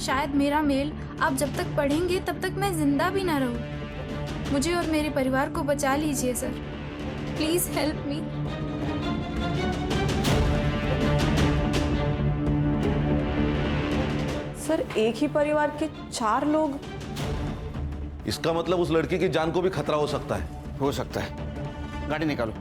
शायद मेरा मेल आप जब तक पढ़ेंगे तब तक मैं जिंदा भी ना रहूं। मुझे और मेरे परिवार को बचा लीजिए sir, please help me. Sir एक ही परिवार के 4 लोग? इसका मतलब उस लड़की की जान को भी खतरा हो सकता है। हो सकता है। गाड़ी निकालो।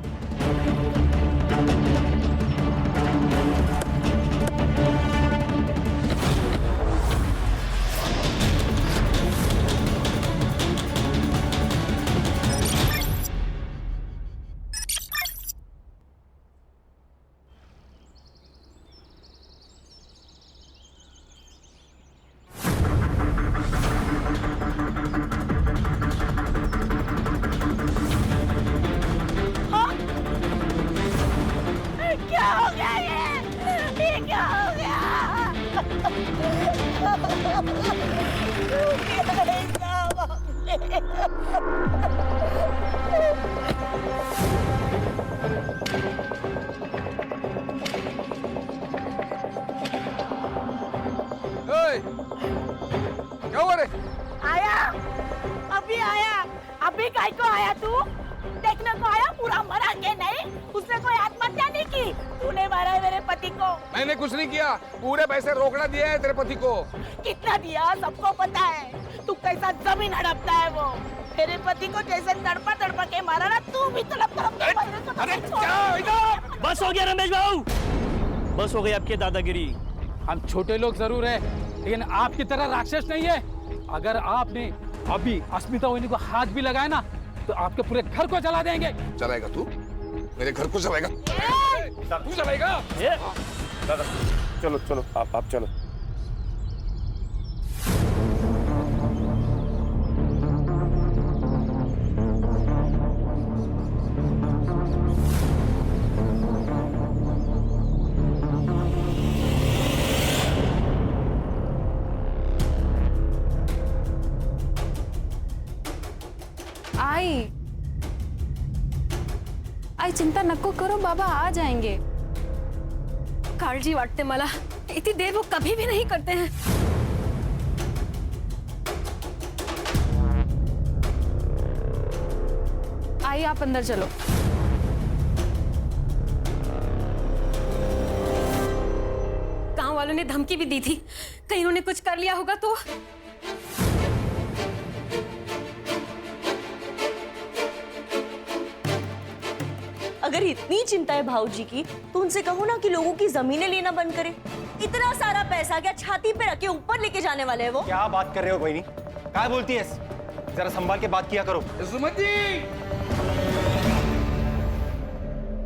क्या हो गया ये क्या हो गया? क्या हुआ रे? आया, अभी काय को आया तू? देखने को आया पूरा मरा के नहीं? उसने कोई आत्महत्या नहीं की? तूने मारा है मेरे पति को। मैंने कुछ नहीं किया, पूरे पैसे रोकड़ा दिया है तेरे पति को। कितना दिया सबको पता है। तू कैसा जमीन हड़पता है वो। मेरे पति को जैसे तड़पा के मारा ना, तू भी तड़प के। अरे क्या इधर? बस हो गया रमेश बाबू, बस हो गई आपकी दादागिरी। हम छोटे लोग जरूर है, लेकिन आपकी तरह राक्षस नहीं है। अगर आपने अभी अस्मिता वहिनी को हाथ भी लगाया ना, तो आपके पूरे घर को जला देंगे। चलाएगा तू? मेरे घर को चलाएगा? तू चलाएगा? दादा चलो चलो, आप चलो। आई चिंता नको करो, बाबा आ जाएंगे। काळजी वाटते मला, इतनी देर वो कभी भी नहीं करते हैं। आई आप अंदर चलो। गांव वालों ने धमकी भी दी थी, कहीं उन्होंने कुछ कर लिया होगा तो। अगर इतनी चिंता है भाऊजी की, तो उनसे कहो ना कि लोगों की जमीनें लेना बंद करें। इतना सारा पैसा क्या छाती पे रखे ऊपर लेके जाने वाले हैं वो? क्या बात कर रहे हो बहनी? क्या बोलती है? जरा संभाल के बात किया करो। सुमति!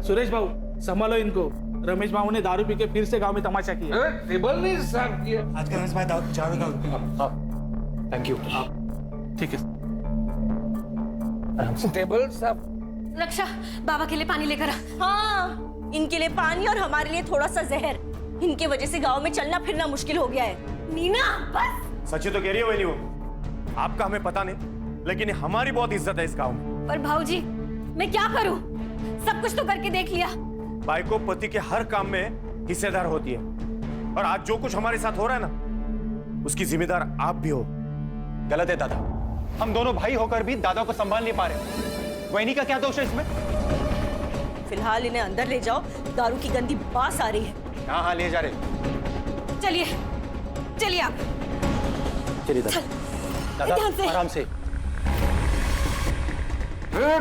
सुरेश बाबू संभालो इनको। रमेश बाबू ने दारू पी के फिर से गांव में तमाशा किया। टेबल नहीं साफ किया। आज का रमेश भाई थैंक यू। ठीक है, टेबल साफ। रक्षा, बाबा के लिए पानी लेकर आ। हाँ, इनके लिए पानी और हमारे लिए थोड़ा सा जहर। इनके वजह से गांव में चलना फिरना मुश्किल हो गया है। नीना बस। सच्ची तो कह रही है बहनी वो। आपका हमें पता नहीं, लेकिन हमारी बहुत इज्जत है इस गांव में। पर भाऊजी मैं क्या करूं? सब कुछ तो करके देख लिया। भाई को पति के हर काम में हिस्सेदार होती है, और आज जो कुछ हमारे साथ हो रहा है ना, उसकी जिम्मेदार आप भी हो। गलत है दादा, हम दोनों भाई होकर भी दादा को संभाल नहीं पा रहे। वहिनी का क्या दोष है इसमें? फिलहाल इन्हें अंदर ले जाओ, दारू की गंदी बास आ रही है। हाँ हाँ ले जा रहे। चलिए चलिए आप। चलिए दादा, ध्यान से। आराम से।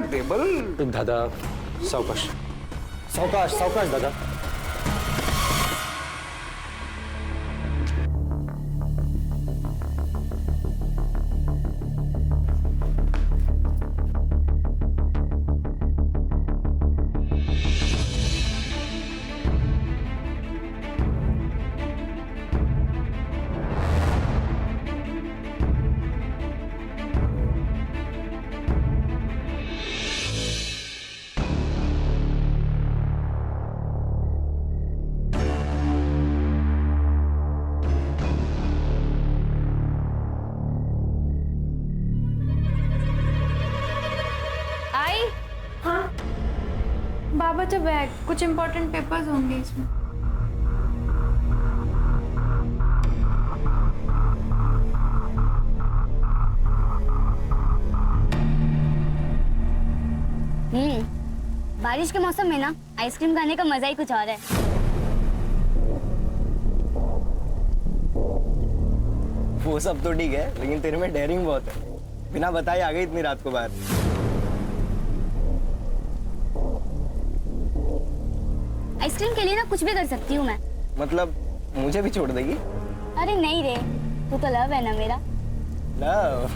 टेबल दादा सावकाश सावकाश सावकाश दादा। बाबा तो बैग, कुछ इम्पोर्टेंट पेपर्स होंगे इसमें। बारिश के मौसम में ना आइसक्रीम खाने का मजा ही कुछ और है। वो सब तो ठीक है, लेकिन तेरे में डेयरिंग बहुत है। बिना बताए आ गई इतनी रात को बाहर। आइसक्रीम के लिए ना कुछ भी कर सकती हूँ मैं। मतलब मुझे भी छोड़ देगी? अरे नहीं रे, तू तो लव है ना मेरा। लव?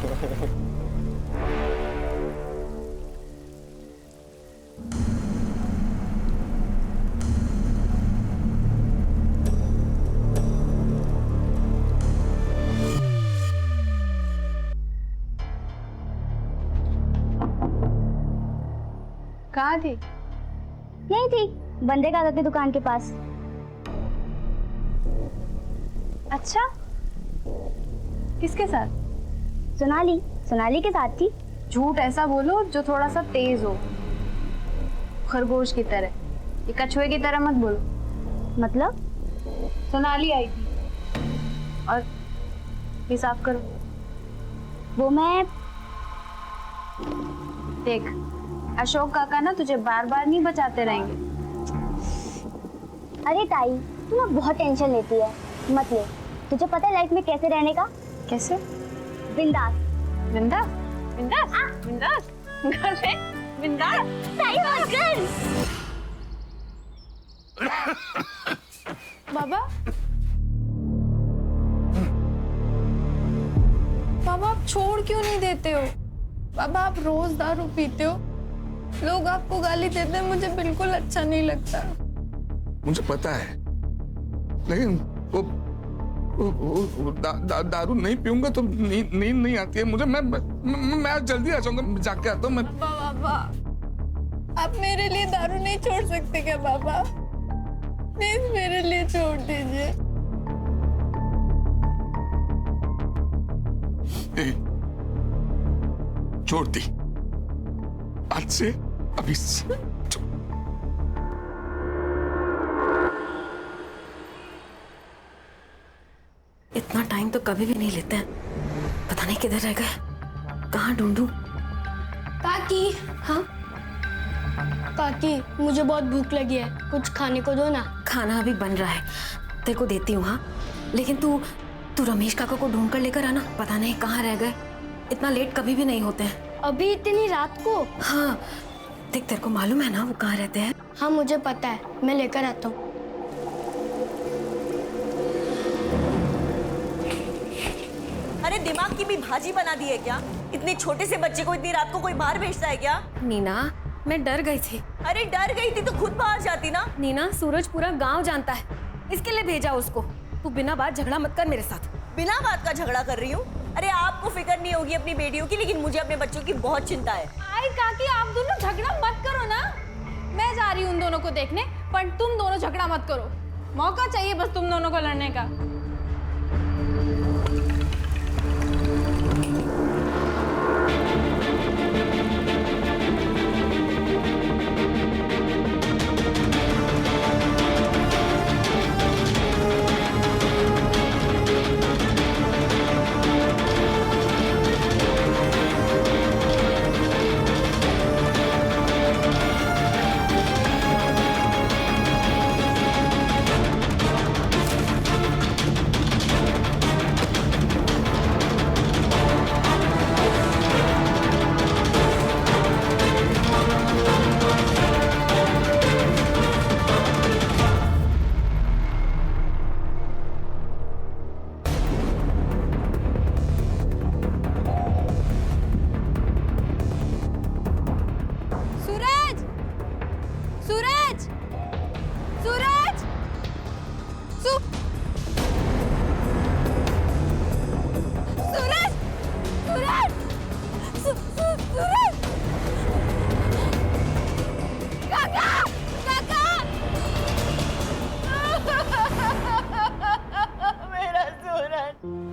कहाँ थी? नहीं थी, बंदे का आदत है दुकान के पास। अच्छा, किसके साथ? सोनाली के साथ थी। झूठ ऐसा बोलो जो थोड़ा सा तेज हो, खरगोश की तरह। ये कछुए की तरह मत बोलो। मतलब? सोनाली आई थी। और ये साफ करो। वो मैं देख, अशोक काका ना तुझे बार बार नहीं बचाते रहेंगे। अरे ताई, तू ना बहुत टेंशन लेती है। मत ले, तुझे पता है लाइफ में कैसे रहने का? कैसे? बिंदास। बिंदास? बिंदास? बिंदास? घर पे बिंदास? ताई मत कर। बाबा, बाबा आप छोड़ क्यों नहीं देते हो? बाबा आप रोज दारू पीते हो, लोग आपको गाली देते हैं, मुझे बिल्कुल अच्छा नहीं लगता। मुझे पता है, लेकिन वो दारू नहीं पीऊंगा तो नींद नहीं आती है मुझे। मैं आज जल्दी आ जाऊंगा, जाके आता हूँ मैं। बाबा आप मेरे लिए दारू नहीं छोड़ सकते क्या? बाबा प्लीज मेरे लिए छोड़ दीजिए। छोड़ दी, आज से अभी से। इतना टाइम तो कभी भी नहीं लेते हैं। पता नहीं किधर रह गए, कहाँ ढूंढूं? काकी। हाँ काकी, मुझे बहुत भूख लगी है, कुछ खाने को दो ना। खाना अभी बन रहा है, तेरे को देती हूँ। हाँ लेकिन तू रमेश काका को ढूंढ कर लेकर आना। पता नहीं कहाँ रह गए, इतना लेट कभी भी नहीं होते हैं। अभी इतनी रात को? हाँ देख, तेरे को मालूम है ना वो कहाँ रहते हैं? हाँ मुझे पता है, मैं लेकर आता हूँ। अरे दिमाग की भी भाजी बना दी है क्या? इतने छोटे से बच्चे को इतनी रात को कोई बाहर भेजता है क्या? नीना, मैं डर गई थी। अरे डर गई थी तो खुद बाहर जाती ना। नीना, सूरज पूरा गांव जानता है, इसके लिए भेजा उसको। तू बिना बात झगड़ा मत कर मेरे साथ। बिना बात का झगड़ा कर रही हूँ? अरे आपको फिक्र नहीं होगी अपनी बेटियों की, लेकिन मुझे अपने बच्चों की बहुत चिंता है। आई काकी, आप दोनों झगड़ा मत करो ना। मैं जा रही हूँ उन दोनों को देखने, पर तुम दोनों झगड़ा मत करो। मौका चाहिए बस तुम दोनों को लड़ने का।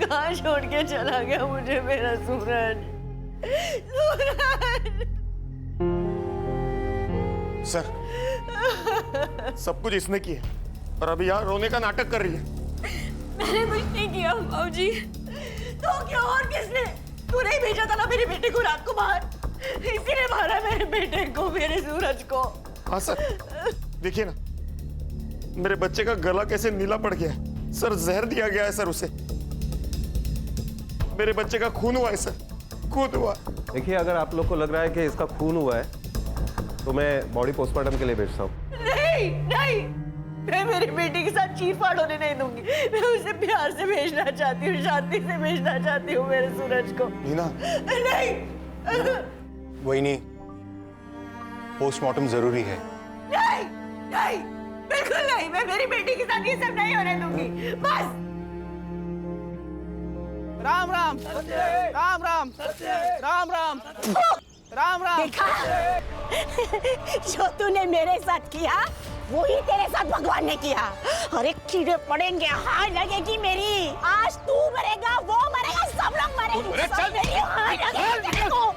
कहाँ छोड़ के चला गया मुझे मेरा सूरज? सर, सब कुछ इसने किया और अभी यहाँ रोने का नाटक कर रही है। मैंने कुछ नहीं किया बाबूजी। तो क्या और किसने? तूने ही भेजा था ना मेरे बेटे को रात को बाहर, इसी ने मारा मेरे बेटे को, मेरे सूरज को। हाँ सर, देखिए ना, मेरे बच्चे का गला कैसे नीला पड़ गया है। सर जहर दिया गया है सर उसे। मेरे बच्चे का खून हुआ है सर, खून हुआ। देखिए, अगर आप लोग को लग रहा है कि इसका खून हुआ है तो मैं बॉडी पोस्टमार्टम के लिए भेजता हूँ। नहीं नहीं, मैं मेरी बेटी के साथ चीरफाड़ होने नहीं दूंगी। मैं उसे प्यार से भेजना चाहती हूँ, शांति से भेजना चाहती हूँ मेरे सूरज को। नीना, नहीं वही नहीं, पोस्टमार्टम जरूरी है। नहीं नहीं, बिल्कुल नहीं, मैं मेरी बेटी के साथ ये सब नहीं होने दूंगी। बस राम राम राम राम राम राम राम राम। देखा, जो तूने मेरे साथ किया वही तेरे साथ भगवान ने किया। अरे कीड़े पड़ेंगे, हाय लगेगी मेरी। आज तू मरेगा, वो मरेगा, सब लोग मरेंगे। अरे सब चल। मेरी हाय लगेगी तेरे को।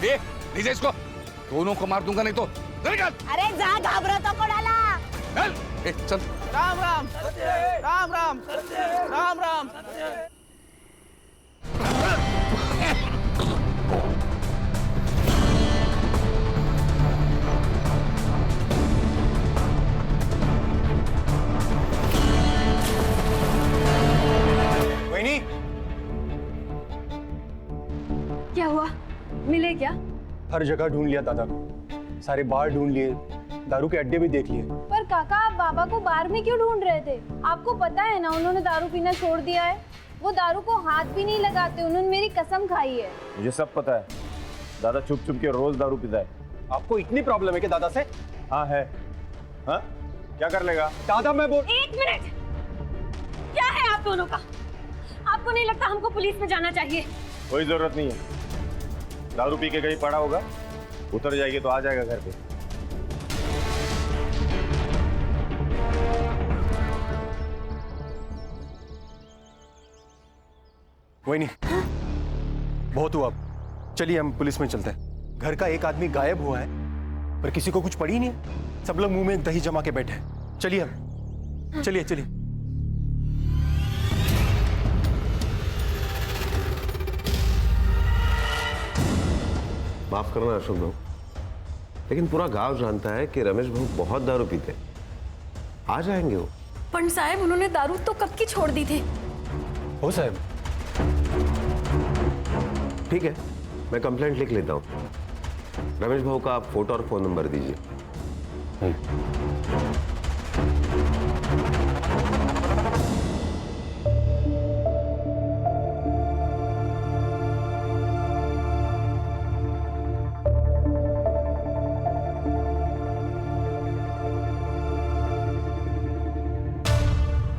देख लीजिए इसको, दोनों को मार दूंगा नहीं तो। अरे जा, घबरा तो डाला। चल, चल। राम राम राम राम राम राम। वहीनी, क्या हुआ? मिले क्या? हर जगह ढूंढ लिया दादा को, सारे बार ढूंढ लिए, दारू के अड्डे भी देख लिए। पर काका, आप बाबा को बार में क्यों ढूंढ रहे थे? आपको पता है ना उन्होंने दारू पीना छोड़ दिया है। वो दारू को हाथ भी नहीं लगाते, उन्होंने मेरी कसम खाई है। मुझे सब पता है, दादा चुप चुप के रोज दारू पीता है। आपको इतनी प्रॉब्लम है कि दादा से? हाँ है। हाँ, क्या कर लेगा दादा? मैं बोल। एक मिनट, क्या है आप दोनों का? आपको नहीं लगता हमको पुलिस में जाना चाहिए? कोई जरूरत नहीं है, दारू पी के कहीं पड़ा होगा, उतर जाएगी तो आ जाएगा घर पे। वही नहीं, बहुत हुआ, चलिए हम पुलिस में चलते हैं। घर का एक आदमी गायब हुआ है पर किसी को कुछ पड़ी नहीं है, सब लोग मुंह में दही जमा के बैठे हैं। चलिए हम, चलिए चलिए। माफ करना अशोक भाऊ, लेकिन पूरा गांव जानता है कि रमेश भाऊ बहुत दारू पीते हैं। आ जाएंगे वो। पंड साहब, उन्होंने दारू तो कब की छोड़ दी थी। हो साहब। ठीक है, मैं कंप्लेंट लिख लेता हूँ। रमेश भाऊ का आप फोटो और फोन नंबर दीजिए।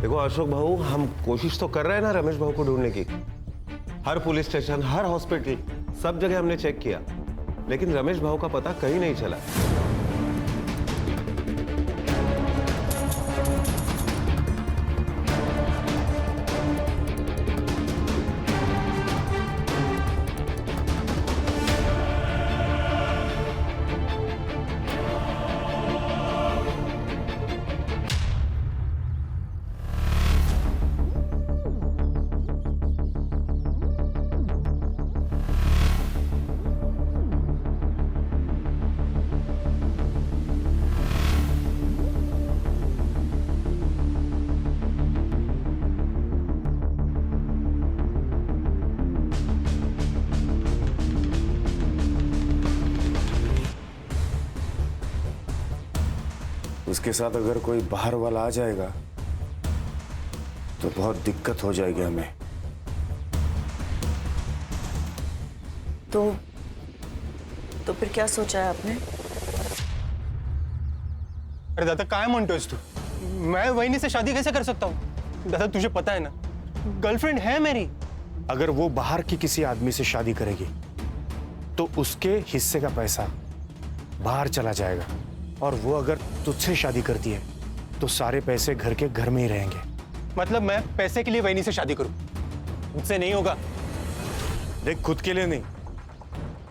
देखो अशोक भाऊ, हम कोशिश तो कर रहे हैं ना रमेश भाऊ को ढूंढने की। हर पुलिस स्टेशन, हर हॉस्पिटल, सब जगह हमने चेक किया, लेकिन रमेश भाऊ का पता कहीं नहीं चला। उसके साथ अगर कोई बाहर वाला आ जाएगा तो बहुत दिक्कत हो जाएगी हमें। तो फिर क्या सोचा है आपने? अरे दादा, काय म्हणतोयस तू? मैं वहीनी से शादी कैसे कर सकता हूँ? दादा तुझे पता है ना, गर्लफ्रेंड है मेरी। अगर वो बाहर की किसी आदमी से शादी करेगी तो उसके हिस्से का पैसा बाहर चला जाएगा, और वो अगर तुझसे शादी करती है तो सारे पैसे घर के घर में ही रहेंगे। मतलब मैं पैसे के लिए वहीनी से शादी करूं? मुझसे नहीं होगा। देख, खुद के लिए नहीं,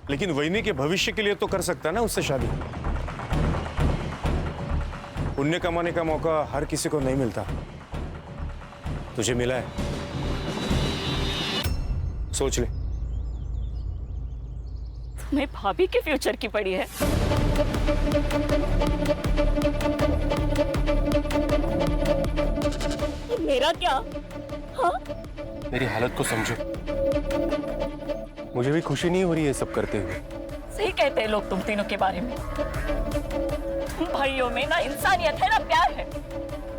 लेकिन वहीनी के भविष्य के लिए तो कर सकता है ना उससे शादी। पुण्य कमाने का मौका हर किसी को नहीं मिलता, तुझे मिला है, सोच ले। तुम्हें भाभी के फ्यूचर की पड़ी है। मेरा क्या? हाँ? मेरी हालत को समझो। मुझे भी खुशी नहीं हो रही है सब करते हुए। सही कहते हैं लोग तुम तीनों के बारे में। तुम भाइयों में ना इंसानियत है ना प्यार है।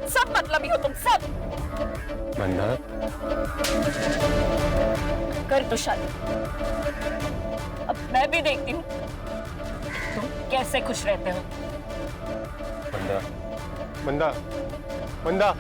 सब मतलबी हो तुम सब। मंदा, कर दो शादी। अब मैं भी देखती हूँ तुम कैसे खुश रहते हो। मंदा, मंदा, मंदा।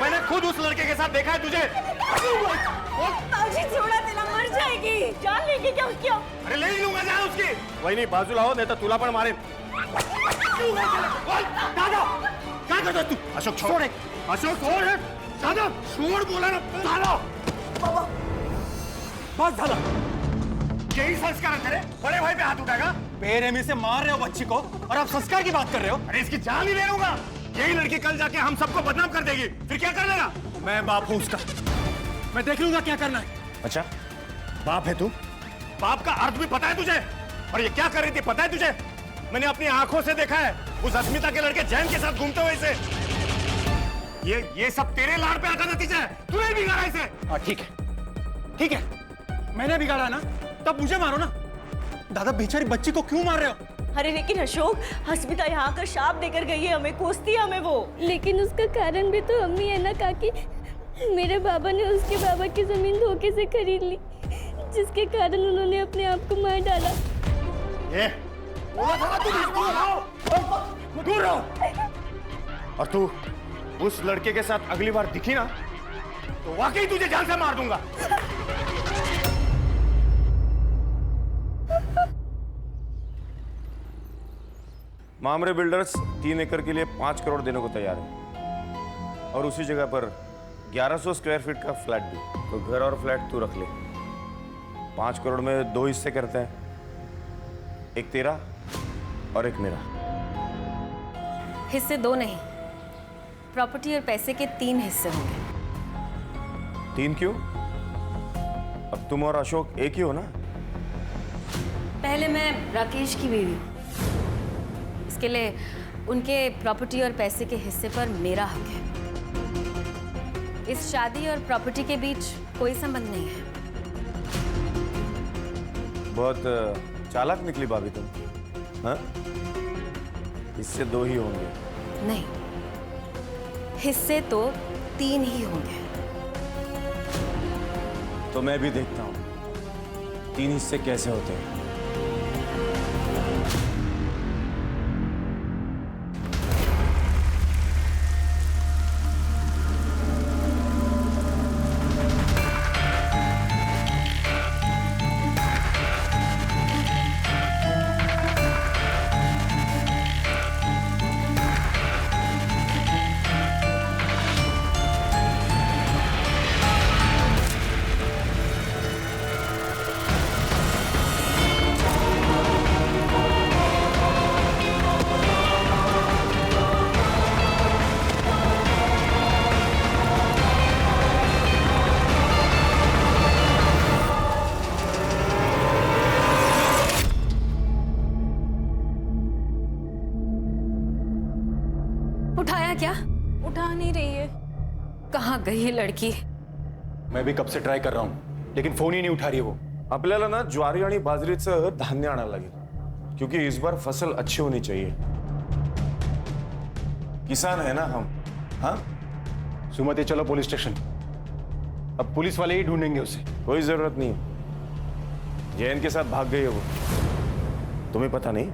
मैंने खुद उस लड़के के साथ देखा है तुझे। बाबूजी थोड़ा दिला मर जाएगी। जान लेगी क्या उसकी? अरे ले ही लूंगा जान उसकी। वही नहीं बाजू लाओ नहीं तो तुला पण मारे। दादा क्या करता तू? अशोक छोड़। अशोक छोड़। दादा छोड़ बोला ना। दादा बस दादा यही संस्कार है तेरे? बड़े भाई पे हाथ उठाएगा? बेरहमी से मार रहे हो बच्ची को और आप संस्कार की बात कर रहे हो। अरे इसकी जान ही ले लूंगा। यही लड़की कल जाके हम सबको बदनाम कर देगी। फिर क्या कर लेगा? मैं बाप हूं उसका, मैं देख लूंगा क्या करना है। अच्छा बाप है तू? बाप का अर्थ भी पता है तुझे? और ये क्या कर रही थी पता है तुझे? मैंने अपनी आंखों से देखा है उस अस्मिता के लड़के जैन के साथ घूमते हुए इसे। ये सब तेरे लाड़ पे आता नतीजा है। तूने बिगाड़ा इसे। हाँ ठीक है, ठीक है, मैंने बिगाड़ा ना, तब मुझे मारो ना। दादा बेचारी बच्ची को क्यों मार रहे हो? अरे लेकिन अशोक, अस्मिता यहाँ आकर शाप देकर गई है हमें, कोसती है हमें वो। लेकिन उसका कारण भी तो हम ही है ना काकी। मेरे बाबा ने उसके बाबा की जमीन धोखे से खरीद ली, जिसके कारण उन्होंने अपने आप को मार डाला। ये दूर रहो। और तू उस लड़के के साथ अगली बार दिखी ना तो वाकई तुझे जान से मार दूंगा। मामरे बिल्डर्स 3 एकड़ के लिए 5 करोड़ देने को तैयार है और उसी जगह पर 1100 स्क्वायर फीट का फ्लैट भी। तो घर और फ्लैट तू रख ले। 5 करोड़ में 2 हिस्से करते हैं, एक तेरा और एक मेरा। हिस्से 2 नहीं, प्रॉपर्टी और पैसे के 3 हिस्से होंगे। 3 क्यों? अब तुम और अशोक एक ही हो ना? पहले मैं राकेश की बीवी हूँ, इसके लिए उनके प्रॉपर्टी और पैसे के हिस्से पर मेरा हक है। इस शादी और प्रॉपर्टी के बीच कोई संबंध नहीं है। बहुत चालाक निकली भाभी तुम। हाँ? हिस्से 2 ही होंगे। नहीं, हिस्से तो 3 ही होंगे। तो मैं भी देखता हूं 3 हिस्से कैसे होते हैं। उठाया क्या? उठा नहीं रही है। कहाँ गई है लड़की? मैं भी कब से ट्राई कर रहा हूँ लेकिन फोन ही नहीं उठा रही है वो। आपल्याला ना ज्वारी आणि बाजरीचं धान्य आणायला लागेल क्योंकि इस बार फसल अच्छी होनी चाहिए। किसान है ना हम। हाँ, सुमति चलो पुलिस स्टेशन। अब पुलिस वाले ही ढूंढेंगे उसे। कोई जरूरत नहीं है, जैन के साथ भाग गई है वो। तुम्हें पता नहीं?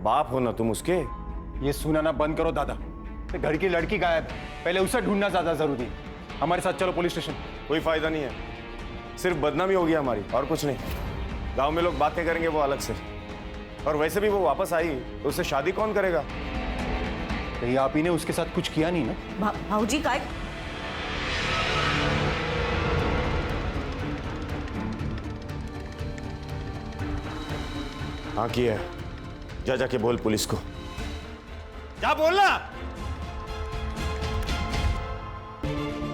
बाप हो ना तुम उसके। ये सुनाना बंद करो दादा। घर की लड़की गायब है, पहले उसे ढूंढना ज्यादा जरूरी है। हमारे साथ चलो पुलिस स्टेशन। कोई फायदा नहीं है, सिर्फ बदनामी होगी हमारी, और कुछ नहीं। गांव में लोग बातें करेंगे वो अलग से, और वैसे भी वो वापस आई तो उससे शादी कौन करेगा? कहीं आप ही ने उसके साथ कुछ किया नहीं ना? भाऊजी काय? हाँ किया है। जा जाके बोल पुलिस को, क्या बोलना।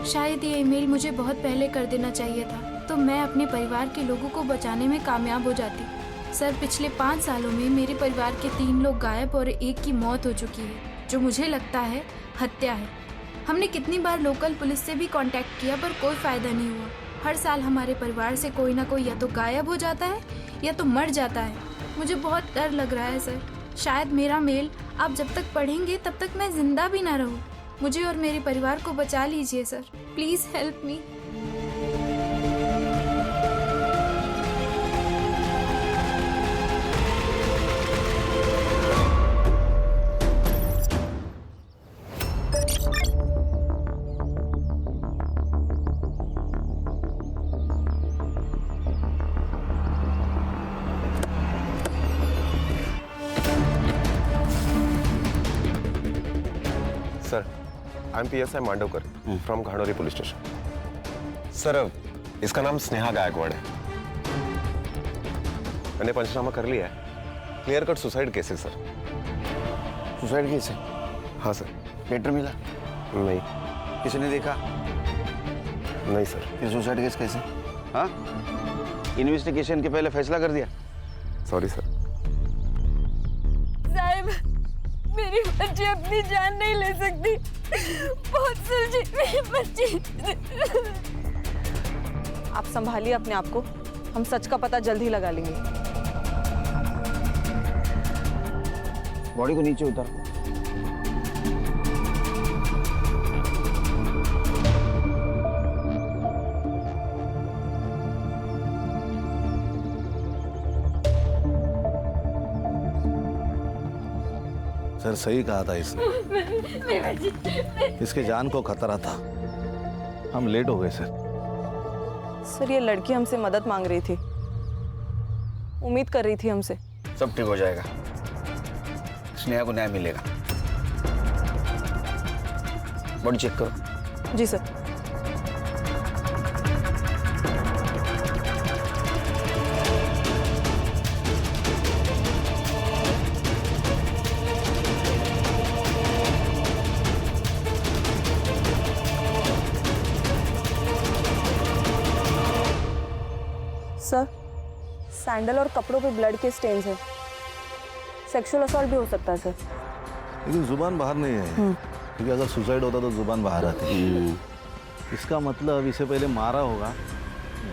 शायद ये ईमेल मुझे बहुत पहले कर देना चाहिए था, तो मैं अपने परिवार के लोगों को बचाने में कामयाब हो जाती। सर, पिछले 5 सालों में मेरे परिवार के 3 लोग गायब और 1 की मौत हो चुकी है, जो मुझे लगता है हत्या है। हमने कितनी बार लोकल पुलिस से भी कांटेक्ट किया, पर कोई फायदा नहीं हुआ। हर साल हमारे परिवार से कोई ना कोई या तो गायब हो जाता है या तो मर जाता है। मुझे बहुत डर लग रहा है सर। शायद मेरा मेल आप जब तक पढ़ेंगे तब तक मैं जिंदा भी ना रहूं। मुझे और मेरे परिवार को बचा लीजिए sir, please help me. Sir, I am PSI Mandavkar from Ghanori police station. Sir, इसका नाम स्नेहा गायकवाड़ है। मैंने पंचनामा कर लिया है। क्लियर कट सुसाइड केस है सर। सुसाइड केस है? हाँ सर। लेटर मिला? नहीं। किसी ने देखा? नहीं सर। फिर सुसाइड केस कैसे? हाँ, इन्वेस्टिगेशन के पहले फैसला कर दिया? Sorry sir. साहब, मेरी बच्ची अपनी जान नहीं ले सकती। बहुत सुलझी मेरी बच्ची। आप संभालिए अपने आप को, हम सच का पता जल्द ही लगा लेंगे। बॉडी को नीचे उतार। सर, सही कहा था इसने। इसके जान को खतरा था। हम लेट हो गए सर। सर, ये लड़की हमसे मदद मांग रही थी, उम्मीद कर रही थी हमसे। सब ठीक हो जाएगा, स्नेहा को न्याय मिलेगा। बॉडी चेक करो। जी सर। सर, सैंडल और कपड़ों पे ब्लड के स्टेन्स हैं। सेक्सुअल असॉल्ट भी हो सकता है सर। लेकिन जुबान बाहर नहीं है, क्योंकि अगर सुसाइड होता तो जुबान बाहर आती। इसका मतलब इसे पहले मारा होगा,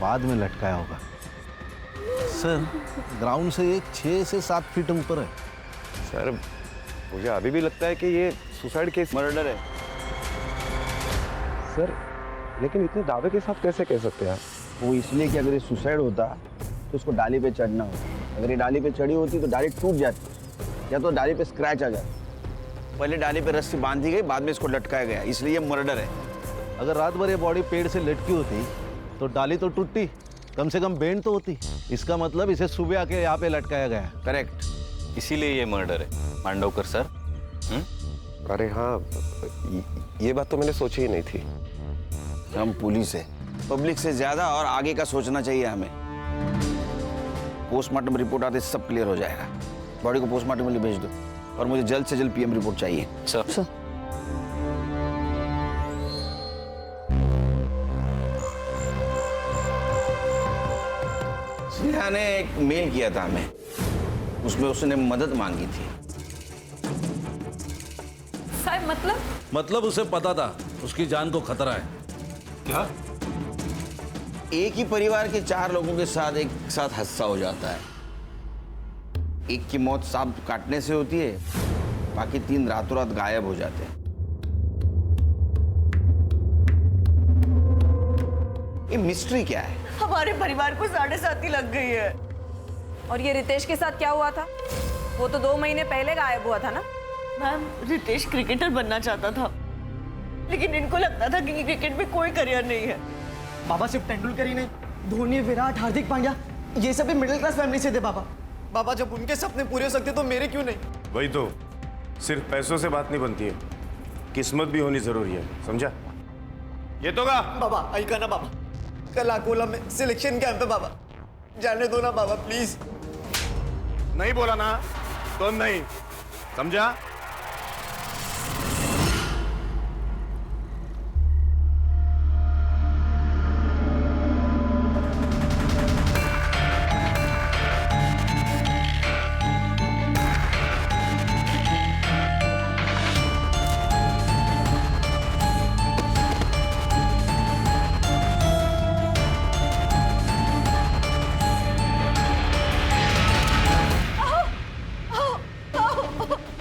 बाद में लटकाया होगा। सर, ग्राउंड से ये 6 से 7 फीट ऊपर है। सर, मुझे अभी भी लगता है कि ये सुसाइड केस मर्डर है। सर, लेकिन इतने दावे के साथ कैसे कह सकते हैं आप? वो इसलिए कि अगर ये सुसाइड होता तो उसको डाली पे चढ़ना होता। अगर ये डाली पे चढ़ी होती तो डाली टूट जाती, या तो डाली पे स्क्रैच आ जाता। पहले डाली पे रस्सी बांधी गई, बाद में इसको लटकाया गया, इसलिए ये मर्डर है। अगर रात भर ये बॉडी पेड़ से लटकी होती तो डाली तो टूटती, कम से कम बेंड तो होती। इसका मतलब इसे सुबह आके यहाँ पे लटकाया गया। करेक्ट, इसीलिए ये मर्डर है मांडवकर सर। अरे हाँ, ये बात तो मैंने सोची ही नहीं थी। हम पुलिस है, पब्लिक से ज्यादा और आगे का सोचना चाहिए हमें। पोस्टमार्टम रिपोर्ट आते सब क्लियर हो जाएगा। बॉडी को पोस्टमार्टम के लिए भेज दो, और मुझे जल्द से जल्द PM रिपोर्ट चाहिए। सर। स्नेहा ने एक मेल किया था हमें, उसमें उसने मदद मांगी थी। साहब, मतलब उसे पता था उसकी जान को खतरा है। क्या? एक ही परिवार के 4 लोगों के साथ एक साथ हादसा हो जाता है। एक की मौत सांप काटने से होती है, बाकी 3 रातों रात गायब हो जाते हैं। ये मिस्ट्री क्या है? हमारे परिवार को 7.5 लग गई है। और ये रितेश के साथ क्या हुआ था? वो तो 2 महीने पहले गायब हुआ था ना। मैम, रितेश क्रिकेटर बनना चाहता था, लेकिन इनको लगता था कि क्रिकेट में कोई करियर नहीं है। बाबा सिर्फ तेंदुलकर ही नहीं, धोनी, विराट, हार्दिक पांड्या, ये सभी मिडिल क्लास फैमिली से थे बाबा। बाबा जब उनके सपने पूरे हो सकते तो मेरे क्यों नहीं? वही तो, सिर्फ पैसों से बात नहीं बनती है, किस्मत भी होनी जरूरी है, समझा? ये तो का बाबा ऐका ना बाबा, कल अकोला में सिलेक्शन कैंप है बाबा, जाने दो ना बाबा प्लीज। नहीं बोला ना तो नहीं, समझा?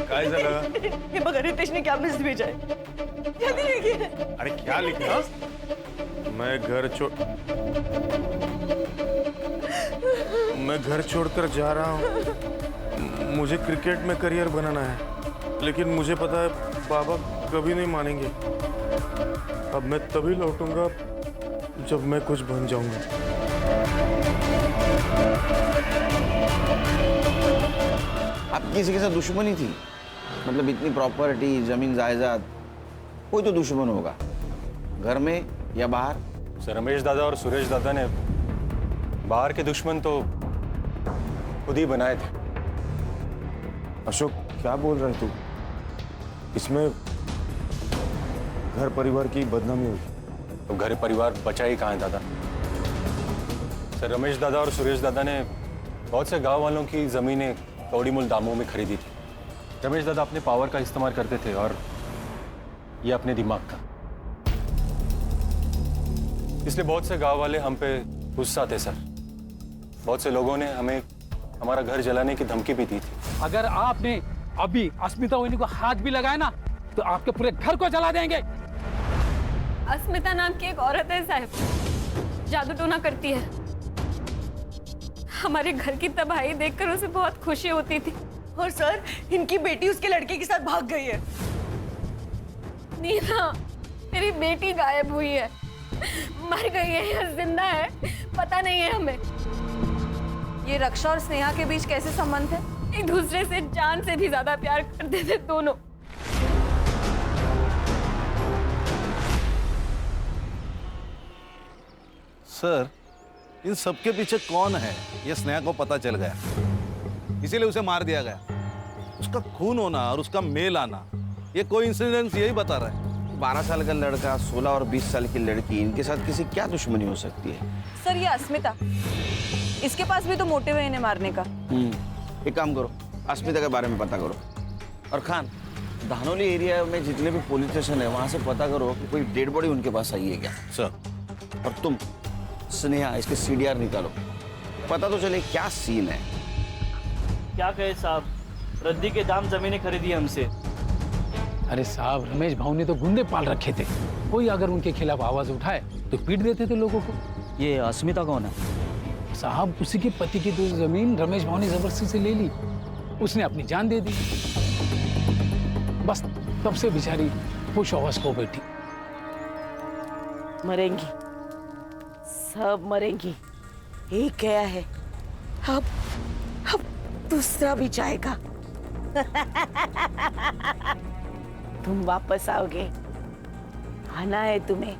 काय झालं? हे बघा, रितेश ने क्या मैसेज भेजा है? जल्दी लिखिए। अरे क्या लिखा? मैं घर छोड़कर जा रहा हूँ, मुझे क्रिकेट में करियर बनाना है, लेकिन मुझे पता है बाबा कभी नहीं मानेंगे। अब मैं तभी लौटूंगा जब मैं कुछ बन जाऊंगा। आप किसी के साथ दुश्मनी थी? मतलब इतनी प्रॉपर्टी, जमीन जायदाद, कोई तो दुश्मन होगा, घर में या बाहर? सर, रमेश दादा और सुरेश दादा ने बाहर के दुश्मन तो खुद ही बनाए थे। अशोक, क्या बोल रहे तू? इसमें घर परिवार की बदनामी हुई। तो घर परिवार बचा ही कहाँ है दादा? सर, रमेश दादा और सुरेश दादा ने बहुत से गांव वालों की जमीनें कौड़ी मूल दामों में खरीदी थी। रमेश दादा अपने पावर का इस्तेमाल करते थे और ये अपने दिमाग का। इसलिए बहुत से गांव वाले हम पे गुस्सा थे सर। बहुत से लोगों ने हमें हमारा घर जलाने की धमकी भी दी थी। अगर आपने अभी अस्मिता वहिनी को हाथ भी लगाया ना तो आपके पूरे घर को जला देंगे। अस्मिता नाम की एक औरत है साहब, जादू टोना करती है। हमारे घर की तबाही देखकर उसे बहुत खुशी होती थी। और सर, इनकी बेटी उसके लड़के के साथ भाग गई है। नीना, मेरी बेटी गायब हुई है, मर गई है या जिंदा है पता नहीं है हमें। ये रक्षा और स्नेहा के बीच कैसे संबंध है? एक दूसरे से जान से भी ज्यादा प्यार करते थे दोनों। सर, इन सबके पीछे कौन है ये स्नेहा को पता चल गया, इसीलिए उसे मार दिया गया। उसका खून होना और उसका मेल आना ये कोइंसिडेंस यही बता रहा है। 12 साल का लड़का, 16 और 20 साल की लड़की, इनके साथ किसी क्या दुश्मनी हो सकती है? सर, ये अस्मिता, इसके पास भी तो मोटिव है इन्हें मारने का। एक काम करो, अस्मिता के बारे में पता करो। और खान, धानोली एरिया में जितने भी पुलिस स्टेशन है वहां से पता करो कि कोई डेड बॉडी उनके पास आई है क्या। सर। और तुम स्नेहा, इसके CDR निकालो, पता तो चले क्या सीन है। क्या कहे साहब, रद्दी के दाम जमीनें खरीदी हमसे। अरे साहब, रमेश भाऊ ने तो गुंडे पाल रखे थे, कोई अगर उनके खिलाफ आवाज उठाए तो पीट देते थे लोगों को। ये अस्मिता कौन है? साहब, उसी के पति की तो जमीन रमेश भाऊ ने जबरदस्ती से ले ली, उसने अपनी जान दे दी। बस तब से बेचारी खुश हवस को बैठी। मरेंगी, सब मरेंगी, एक गया है, अब दूसरा भी जाएगा। तुम वापस आओगे, आना है तुम्हें।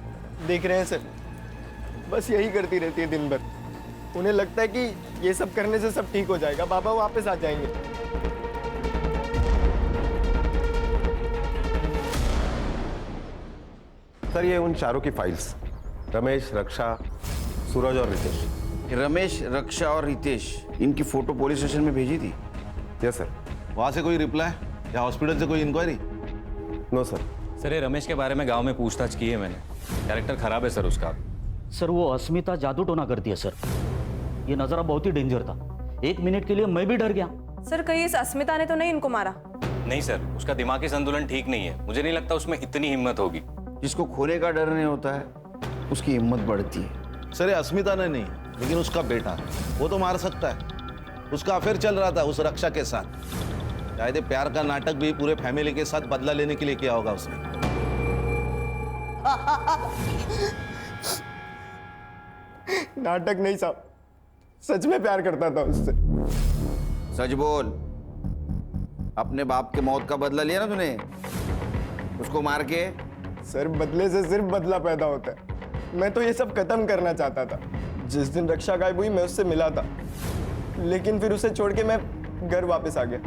देख रहे हैं सर, बस यही करती रहती है दिन भर। उन्हें लगता है कि ये सब करने से सब ठीक हो जाएगा, बाबा वापस आ जाएंगे। सर, ये उन चारों की फाइल्स, रमेश, रक्षा, सूरज और रितेश। रमेश, रक्षा और रितेश, इनकी फोटो पुलिस स्टेशन में भेजी थी? Yes sir. वहां से कोई रिप्लाई या हॉस्पिटल से कोई इंक्वायरी? No sir. सर, ये रमेश के बारे में गांव में पूछताछ की है मैंने, कैरेक्टर खराब है सर उसका। सर, वो अस्मिता जादू टोना करती है सर। ये नजारा बहुत ही डेंजर था, 1 मिनट के लिए मैं भी डर गया। सर, कहीं इस अस्मिता ने तो नहीं इनको मारा? नहीं सर, उसका दिमागी संतुलन ठीक नहीं है। मुझे नहीं लगता उसमें इतनी हिम्मत होगी। जिसको खोने का डर नहीं होता है उसकी हिम्मत बढ़ती है। सर ये अस्मिता ने नहीं, लेकिन उसका बेटा वो तो मार सकता है। उसका अफेयर चल रहा था उस रक्षा के साथ। शायद प्यार का नाटक भी पूरे फैमिली के साथ बदला लेने के लिए किया होगा उसने। नाटक नहीं साहब, सच में प्यार करता था उससे। सच बोल, अपने बाप के मौत का बदला लिया ना तूने उसको मार के? सर बदले से सिर्फ बदला पैदा होता है। मैं तो ये सब खत्म करना चाहता था। जिस दिन रक्षा गायब हुई मैं उससे मिला था, लेकिन फिर उसे छोड़ के मैं घर वापस आ गया।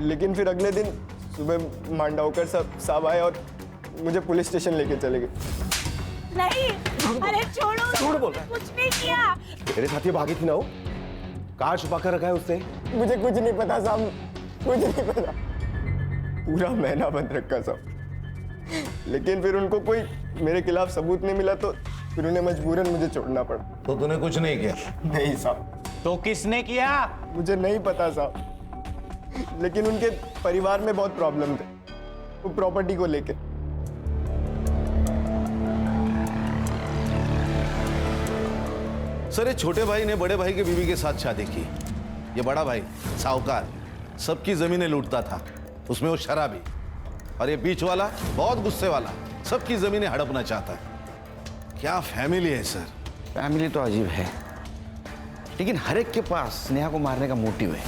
लेकिन फिर अगले दिन सुबह मांडावकर साहब आए और मुझे पुलिस स्टेशन लेके चले गए। नहीं, अरे छोड़ो, झूठ बोल रहा है। कुछ नहीं किया। तेरे साथ ये भागी थी ना वो? कहाँ छुपा कर रखा है उसने? मुझे कुछ नहीं पता साहब, कुछ नहीं पता। पूरा महीना बंद रखा साहब। लेकिन फिर उनको कोई मेरे खिलाफ सबूत नहीं मिला तो फिर उन्हें मजबूरन मुझे छोड़ना पड़ा। तो तूने कुछ नहीं किया? नहीं साहब। तो किसने किया? मुझे नहीं पता साहब, लेकिन उनके परिवार में बहुत प्रॉब्लम थे वो प्रॉपर्टी को लेके। सर ये छोटे भाई ने बड़े भाई के बीवी के साथ शादी की। ये बड़ा भाई साहूकार सबकी जमीनें लूटता था, उसमें वो शराबी। और ये बीच वाला बहुत गुस्से वाला, सबकी जमीनें हड़पना चाहता है। क्या फैमिली है सर। फैमिली तो अजीब है, लेकिन हर एक के पास स्नेहा को मारने का मोटिव है।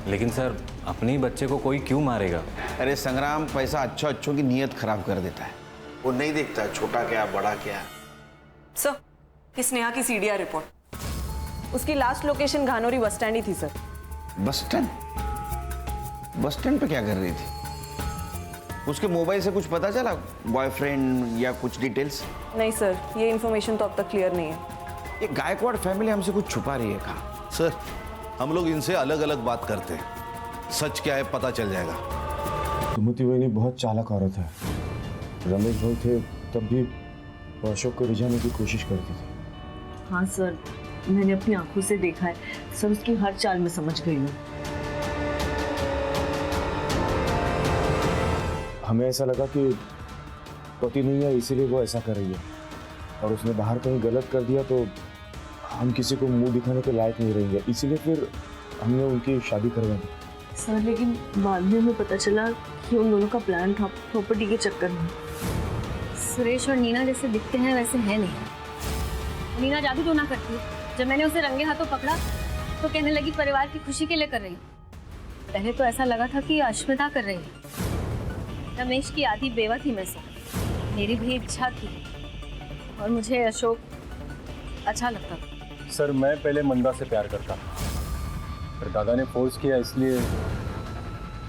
लेकिन सर अपने ही बच्चे को कोई क्यों मारेगा? अरे संग्राम, पैसा अच्छों की नीयत खराब कर देता है। वो नहीं देखता है छोटा क्या बड़ा क्या। सर, इस स्नेहा की सीडीआर रिपोर्ट। उसकी लास्ट लोकेशन घानोरी बस स्टैंड ही थी sir. Bus stand? Bus stand पे क्या कर रही थी? उसके मोबाइल से कुछ पता चला, बॉयफ्रेंड या कुछ डिटेल्स? नहीं सर, ये इन्फॉर्मेशन तो अब तक क्लियर नहीं है। ये गायकवाड़ फैमिली हमसे कुछ छुपा रही है। कहा सर हम लोग इनसे अलग अलग बात करते हैं, सच क्या है पता चल जाएगा। सुमति वही बहुत चालाक औरत है। रमेश भाई थे तब भी वो अशोक को रिझाने की कोशिश करती थी। हाँ सर, मैंने अपनी आंखों से देखा है। सर उसकी हर चाल में समझ गई हूँ। हमें ऐसा लगा कि पति नहीं है इसीलिए वो ऐसा कर रही है, और उसने बाहर कहीं गलत कर दिया तो हम किसी को मुंह दिखाने के लायक नहीं रहेंगे, इसीलिए फिर हमने उनकी शादी करवा दी। सर लेकिन बाद में हमें पता चला कि उन दोनों का प्लान था प्रॉपर्टी के चक्कर में। सुरेश और नीना जैसे दिखते हैं वैसे है नहीं। नीना जादू तो ना करती है। जब मैंने उसे रंगे हाथों पकड़ा तो कहने लगी परिवार की खुशी के लिए कर रही हूँ। पहले तो ऐसा लगा था कि अश्मिता कर रही है। रमेश की आधी बेवा थी मैं से, मेरी भी इच्छा थी और मुझे अशोक अच्छा लगता था। सर मैं पहले मंदा से प्यार करता था, पर दादा ने फोर्स किया इसलिए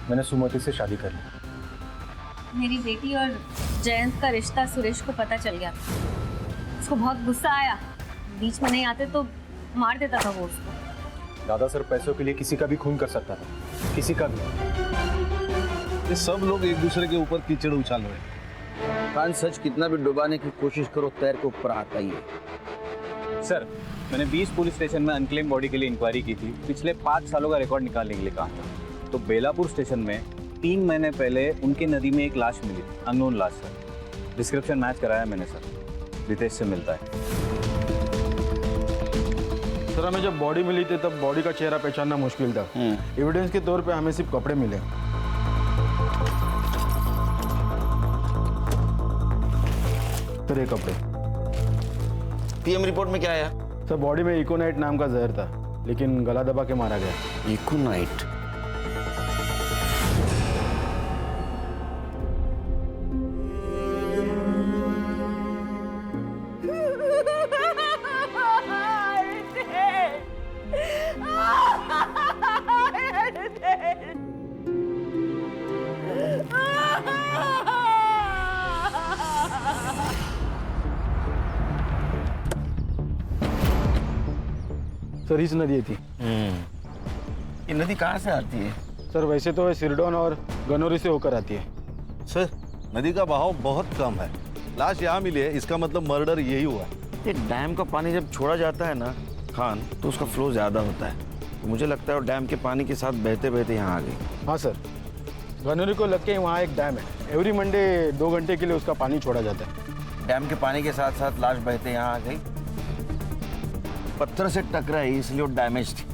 मैंने सुमति से शादी कर ली। मेरी बेटी और जयंत का रिश्ता सुरेश को पता चल गया। उसको बहुत गुस्सा आया, बीच में नहीं आते तो मार देता था वो उसको। दादा सर पैसों के लिए किसी का भी खून कर सकता था, किसी का भी। ये सब लोग एक दूसरे के ऊपर कीचड़ उछाल रहे हैं। कान सच कितना भी डुबाने की कोशिश करो तैर के ऊपर आता ही है। सर मैंने 20 पुलिस स्टेशन में अनक्लेम बॉडी के लिए इंक्वायरी की थी। पिछले 5 सालों का रिकॉर्ड निकालने के लिए कहा था। तो बेलापुर स्टेशन में 3 महीने पहले उनके नदी में एक लाश मिली, अननोन लाश सर। डिस्क्रिप्शन मैच कराया मैंने सर, रितेश से मिलता है। सर हमें जब बॉडी मिली थी तब बॉडी का चेहरा पहचानना मुश्किल था। एविडेंस के तौर पे हमें सिर्फ कपड़े मिले। सर ये कपड़े। पीएम रिपोर्ट में क्या आया? सर बॉडी में इकोनाइट नाम का जहर था, लेकिन गला दबा के मारा गया। इकोनाइट? सर इस नदी थी। ये नदी कहाँ से आती है? सर वैसे तो सिरडोन और गनौरी से होकर आती है। सर नदी का बहाव बहुत कम है। लाश यहाँ मिली है, इसका मतलब मर्डर यही हुआ है। ये डैम का पानी जब छोड़ा जाता है ना खान, तो उसका फ्लो ज्यादा होता है। मुझे लगता है वो डैम के पानी के साथ बहते बहते यहाँ आ गई। हाँ सर, गनोरी को लग के वहाँ एक डैम है। एवरी मंडे 2 घंटे के लिए उसका पानी छोड़ा जाता है। डैम के पानी के साथ साथ लाश बहते यहाँ आ गई। पत्थर से टकराई इसलिए वो डैमेज थी।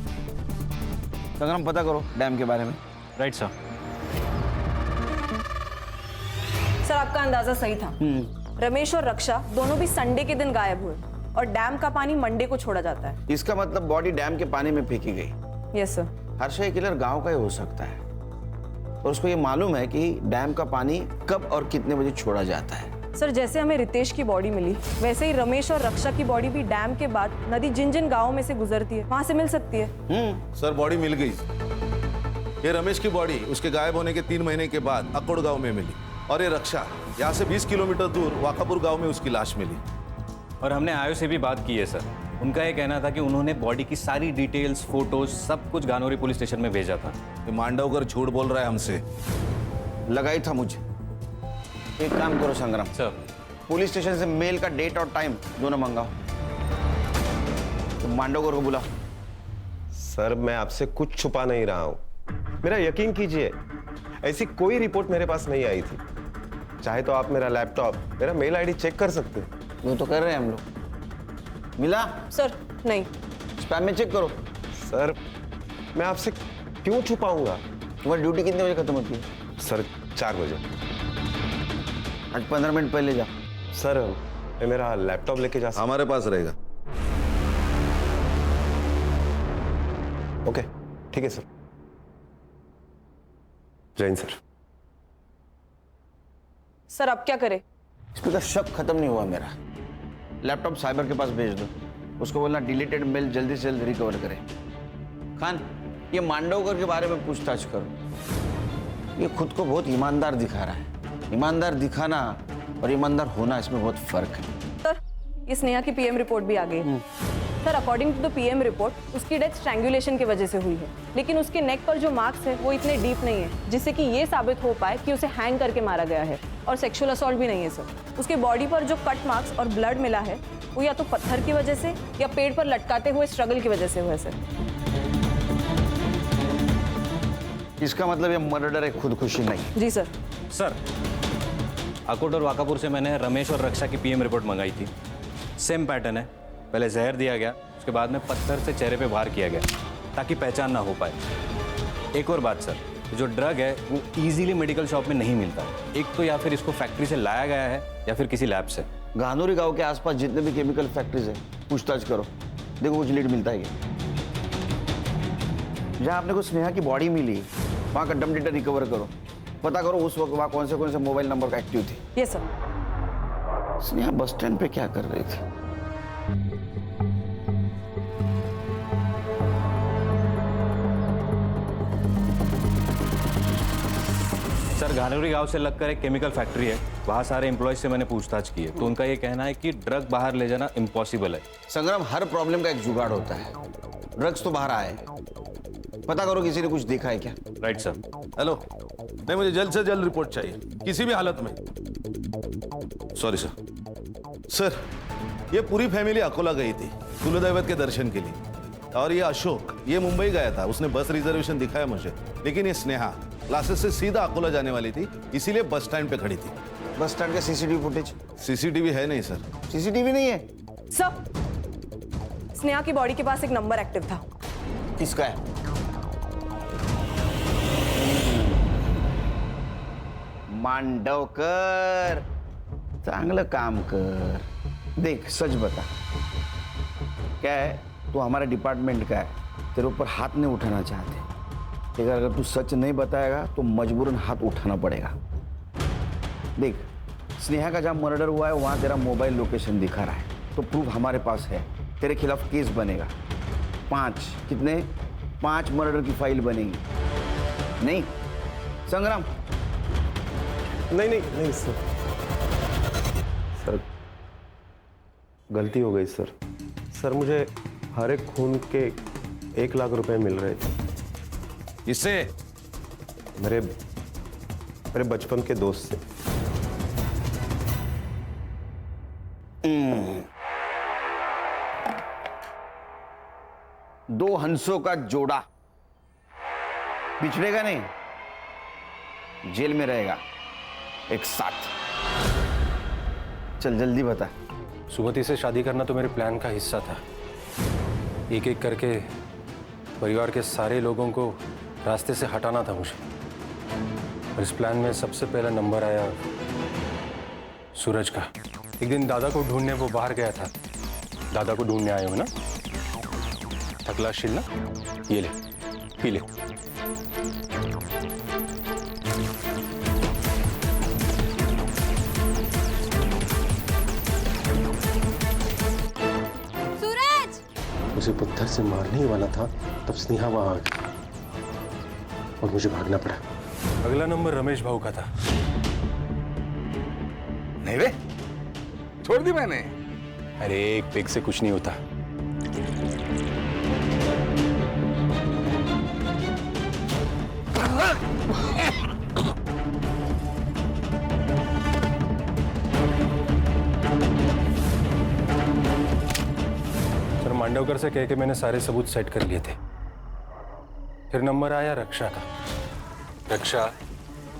संग्राम पता करो डैम के बारे में। Right sir. सर आपका अंदाजा सही था। रमेश और रक्षा दोनों भी संडे के दिन गायब हुए और डैम का पानी मंडे को छोड़ा जाता है। इसका मतलब बॉडी डैम के पानी में फेंकी गई। Yes sir. हर्ष ये किलर गांव का ही हो सकता है और उसको ये मालूम है कि डैम का पानी कब और कितने बजे छोड़ा जाता है। सर जैसे हमें रितेश की बॉडी मिली वैसे ही रमेश और रक्षा की बॉडी भी डैम के बाद नदी जिन जिन गाँवों में से गुजरती है वहां से मिल सकती है। सर बॉडी मिल गई। ये रमेश की बॉडी उसके गायब होने के 3 महीने के बाद अकोड़ गांव में मिली और ये रक्षा यहाँ से 20 किलोमीटर दूर वाकापुर गांव में उसकी लाश मिली। और हमने आयो से भी बात की है सर। उनका ये कहना था कि उन्होंने बॉडी की सारी डिटेल्स, फोटोज सब कुछ गानोरी पुलिस स्टेशन में भेजा था। ये मांडवकर झूठ बोल रहा है हमसे। लगाई था मुझे। एक काम करो संग्राम सर, पुलिस स्टेशन से मेल का डेट और टाइम दोनों मंगाओ। तो मांडवकर को बुलाओ। सर मैं आपसे कुछ छुपा नहीं रहा हूं। मेरा यकीन कीजिए ऐसी कोई रिपोर्ट मेरे पास नहीं आई थी। चाहे तो आप मेरा लैपटॉप, मेरा मेल आईडी चेक कर सकते हैं। वो तो कर रहे हैं हम लोग। मिला? सर नहीं। स्पैम में चेक करो। सर मैं आपसे क्यों छुपाऊंगा? तुम्हारी ड्यूटी कितने बजे खत्म होती है? सर 4 बजे। आज 15 मिनट पहले जा। सर मैं मेरा लैपटॉप लेके जा सकता? हमारे पास रहेगा। ओके ठीक है सर। जैन सर। सर अब क्या करें? इसमें तो शक खत्म नहीं हुआ मेरा। लैपटॉप साइबर के पास भेज दो। उसको बोलना डिलीटेड मेल जल्दी से जल्दी रिकवर करे। खान ये मांडवकर के बारे में पूछताछ करो। ये खुद को बहुत ईमानदार दिखा रहा है। ईमानदार दिखाना और ईमानदार होना इसमें बहुत फर्क है। सर ये स्नेहा की पीएम रिपोर्ट भी आ गई। Sir according to the PM report उसकी डेथ स्ट्रैंगुलेशन की वजह से हुई है, लेकिन उसके नेक पर जो मार्क्स है वो इतने डीप नहीं है जिससे कि ये साबित हो पाए कि उसे हैंग करके मारा गया है। और सेक्सुअल असॉल्ट भी नहीं है सर। उसके बॉडी पर जो कट मार्क्स और ब्लड मिला है वो या तो पत्थर की वजह से या पेड़ पर लटकाते हुए स्ट्रगल की वजह से हुआ है सर। इसका मतलब ये मर्डर है, खुदकुशी नहीं। जी सर। सर अकोट और वाकापुर से मैंने रमेश और रक्षा की पीएम रिपोर्ट मंगाई थी। सेम पैटर्न है। पहले जहर दिया गया, उसके बाद में पत्थर से चेहरे पे वार किया गया ताकि पहचान ना हो पाए। एक और बात सर, जो ड्रग है वो इजीली मेडिकल शॉप में नहीं मिलता। एक तो या फिर इसको फैक्ट्री से लाया गया है या फिर किसी लैब से। गानोरी गांव के आसपास जितने भी केमिकल फैक्ट्रीज है पूछताछ करो, देखो कुछ लीड मिलता है क्या। जहाँ आपने को स्नेहा की बॉडी मिली वहाँ का डम डेटा रिकवर करो। पता करो उस वक्त वहाँ कौन से मोबाइल नंबर का एक्टिव थे। Yes sir. Sneha bus stand पे क्या कर रही थी? सर गानोरी गांव से लगकर एक केमिकल फैक्ट्री है, वहाँ सारे एम्प्लॉयज से मैंने पूछताछ की है तो उनका ये कहना है कि ड्रग बाहर ले जाना इम्पॉसिबल है। संग्राम हर प्रॉब्लम का एक जुगाड़ होता है। ड्रग्स तो बाहर आए, पता करो किसी ने कुछ देखा है क्या। Right sir. हेलो, नहीं मुझे जल्द से जल्द रिपोर्ट चाहिए किसी भी हालत में। Sorry sir. सर ये पूरी फैमिली अकोला गई थी कुलदैवत के दर्शन के लिए और ये अशोक ये मुंबई गया था। उसने बस रिजर्वेशन दिखाया मुझे, लेकिन ये स्नेहा क्लासेस से सीधा अकोला जाने वाली थी इसीलिए बस स्टैंड पे खड़ी थी। बस स्टैंड का सीसीटीवी फुटेज? सीसीटीवी है नहीं सर। सीसीटीवी नहीं है सर। स्नेहा की बॉडी के पास एक नंबर एक्टिव था। किसका है? मांडवकर, चांगलं काम कर। देख सच बता, क्या है तू हमारे डिपार्टमेंट का है, तेरे ऊपर हाथ नहीं उठाना चाहते, लेकिन अगर तू सच नहीं बताएगा तो मजबूरन हाथ उठाना पड़ेगा। देख स्नेहा का जहाँ मर्डर हुआ है वहाँ तेरा मोबाइल लोकेशन दिखा रहा है तो प्रूफ हमारे पास है। तेरे खिलाफ केस बनेगा। 5 कितने 5 मर्डर की फाइल बनेगी। नहीं संग्राम? नहीं सर। सर गलती हो गई सर। सर मुझे हर एक खून के 1 लाख रुपए मिल रहे थे। इससे मेरे बचपन के दोस्त से। 2 हंसों का जोड़ा बिछड़ेगा नहीं, जेल में रहेगा एक साथ। चल जल्दी बता। सुमति से शादी करना तो मेरे प्लान का हिस्सा था। एक एक करके परिवार के सारे लोगों को रास्ते से हटाना था मुझे। और इस प्लान में सबसे पहला नंबर आया सूरज का। एक दिन दादा को ढूंढने वो बाहर गया था। दादा को ढूंढने आए हो ना? थकलाशील ना? ये ले, पी ले। सूरज! उसे पत्थर से मारने ही वाला था तब स्नेहा वहां आ गई और मुझे भागना पड़ा। अगला नंबर रमेश भाऊ का था। नहीं रे, छोड़ दी मैंने। अरे एक पेग से कुछ नहीं होता। सर मांडवकर से कह के मैंने सारे सबूत सेट कर लिए थे। फिर नंबर आया रक्षा का। रक्षा,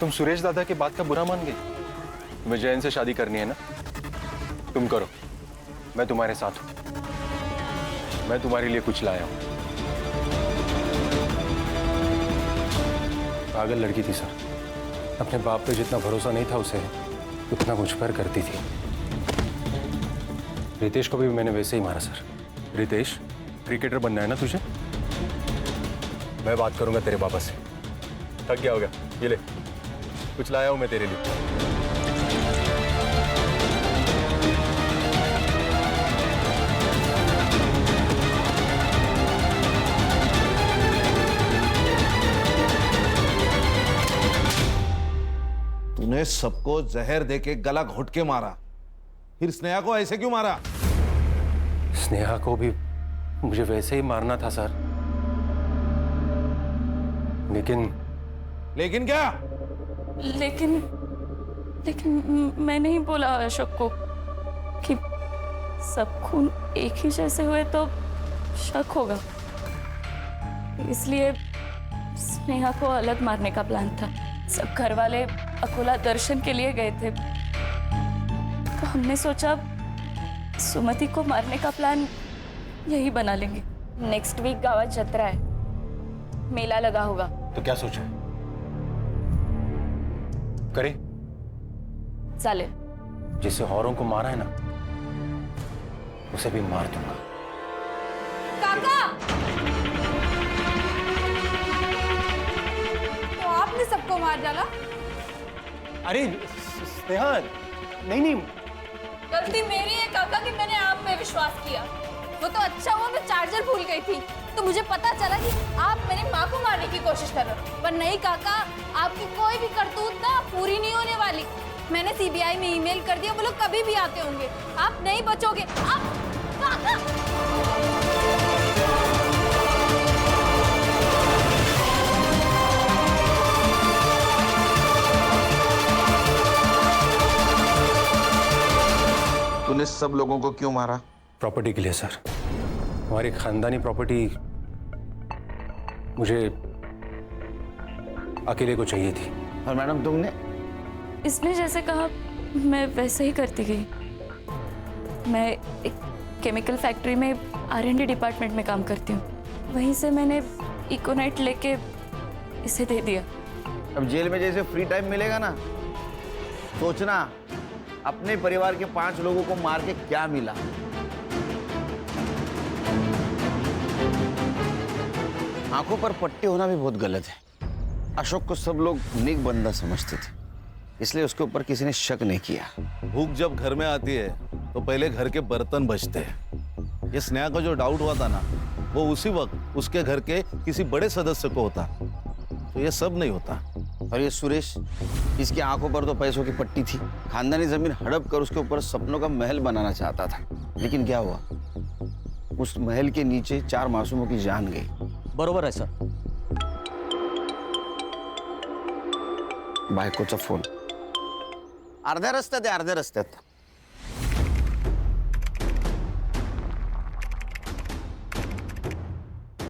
तुम सुरेश दादा की बात का बुरा मान गई? तुम्हें जैन से शादी करनी है ना? तुम करो, मैं तुम्हारे साथ हूं। मैं तुम्हारे लिए कुछ लाया हूं। पागल लड़की थी सर, अपने बाप पे जितना भरोसा नहीं था उसे उतना मुझ पर करती थी। रितेश को भी मैंने वैसे ही मारा सर। रितेश, क्रिकेटर बनना है ना तुझे? मैं बात करूंगा तेरे पापा से। थक गया होगा, ये ले, कुछ लाया हूं मैं तेरे लिए। तूने सबको जहर देके गला घोट के मारा, फिर स्नेहा को ऐसे क्यों मारा? स्नेहा को भी मुझे वैसे ही मारना था सर, लेकिन क्या? लेकिन मैं नहीं बोला अशोक को कि सब खून एक ही जैसे हुए तो शक होगा, इसलिए स्नेहा को अलग मारने का प्लान था। सब घर वाले अकोला दर्शन के लिए गए थे, तो हमने सोचा सुमति को मारने का प्लान यही बना लेंगे। नेक्स्ट वीक गावात जत्रा है, मेला लगा होगा। तो क्या सोचा है? करे चाले। जिसे औरों को मारा है ना, उसे भी मार दूंगा। काका! तो आपने सबको मार डाला? अरे स्नेहा, नहीं। गलती मेरी है काका कि मैंने आप पे विश्वास किया। वो तो अच्छा हुआ मैं चार्जर भूल गई थी, तो मुझे पता चला कि आप मेरी माँ को मारने की कोशिश कर रहे हो। पर नहीं काका, आपकी कोई भी करतूत ना पूरी नहीं होने वाली। मैंने सीबीआई में ईमेल कर दिया, वो लोग कभी भी आते होंगे। आप नहीं बचोगे। आप काका! तूने सब लोगों को क्यों मारा? प्रॉपर्टी के लिए सर। हमारी खानदानी प्रॉपर्टी मुझे अकेले को चाहिए थी। और मैडम तुमने? इसने जैसे कहा मैं वैसे ही करती गई। मैं एक केमिकल फैक्ट्री में R&D डिपार्टमेंट में काम करती हूँ। वहीं से मैंने इकोनाइट लेके इसे दे दिया। अब जेल में जैसे फ्री टाइम मिलेगा ना, सोचना अपने परिवार के 5 लोगों को मार के क्या मिला। आंखों पर पट्टी होना भी बहुत गलत है। अशोक को सब लोग नेक बंदा समझते थे, इसलिए उसके ऊपर किसी ने शक नहीं किया। भूख जब घर में आती है तो पहले घर के बर्तन बचते हैं। ये स्नेहा का जो डाउट हुआ था ना, वो उसी वक्त उसके घर के किसी बड़े सदस्य को होता, तो ये सब नहीं होता। और ये सुरेश, इसकी आंखों पर तो पैसों की पट्टी थी। खानदानी जमीन हड़प कर उसके ऊपर सपनों का महल बनाना चाहता था, लेकिन क्या हुआ? उस महल के नीचे 4 मासूमों की जान गई। बरोबर है सर। बायकोचा फोन अर्ध्या रस्त्यात.